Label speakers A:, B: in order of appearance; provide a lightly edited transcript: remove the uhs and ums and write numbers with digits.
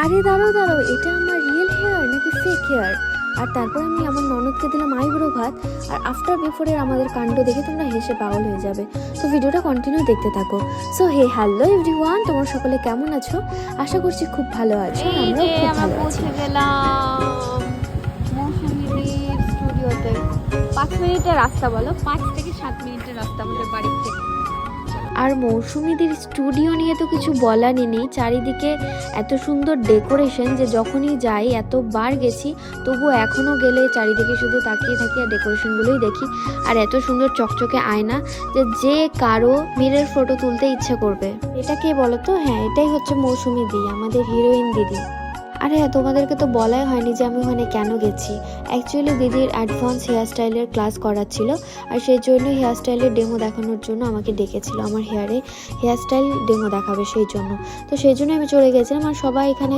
A: আরে দাঁড়াও দাঁড়াও, এটা আমার রিয়েল হেয়ার নাকি ফেক হেয়ার? আর তারপর আমি আমার ননদকে দিলাম আইব্রো ভাত। আর আফটার বিফোরের আমাদের কাণ্ড দেখে তোমরা হেসে পাগল হয়ে যাবে। তো ভিডিওটা কন্টিনিউ দেখতে থাকো। সো হে হ্যালো এভরিওয়ান, তোমরা সকলে কেমন আছো? আশা করছি খুব ভালো আছো।
B: এই
A: আমরাও
B: যে
A: খুব
B: আমরা
A: ভালো আছি।
B: পৌঁছে গেলাম মৌসুমীদির স্টুডিওতে। 5 মিনিটের রাস্তা, বলো 5 থেকে 7 মিনিটের রাস্তা আমাদের বাড়ির থেকে।
A: আর মৌসুমীদের স্টুডিও নিয়ে তো কিছু বলারই নেই। চারিদিকে এত সুন্দর ডেকোরেশন যে যখনই যাই, এতবার গেছি তবু এখনও গেলে চারিদিকে শুধু তাকিয়ে থাকি আর ডেকোরেশনগুলোই দেখি। আর এত সুন্দর চকচকে আয়না যে কারো মিরর ফটো তুলতে ইচ্ছে করবে। এটা কে বলো তো? হ্যাঁ, এটাই হচ্ছে মৌসুমী দি, আমাদের হিরোইন দিদি। আরে হ্যাঁ, তোমাদেরকে তো বলাই হয়নি যে আমি ওখানে কেন গেছি। অ্যাকচুয়ালি দিদির অ্যাডভান্স হেয়ার স্টাইলের ক্লাস করাচ্ছিল, আর সেই জন্য হেয়ার স্টাইলের ডেমো দেখানোর জন্য আমাকে ডেকেছিল। আমার হেয়ার স্টাইল ডেমো দেখাবে সেই জন্য। তো সেই জন্য আমি চলে গেছিলাম। আর সবাই এখানে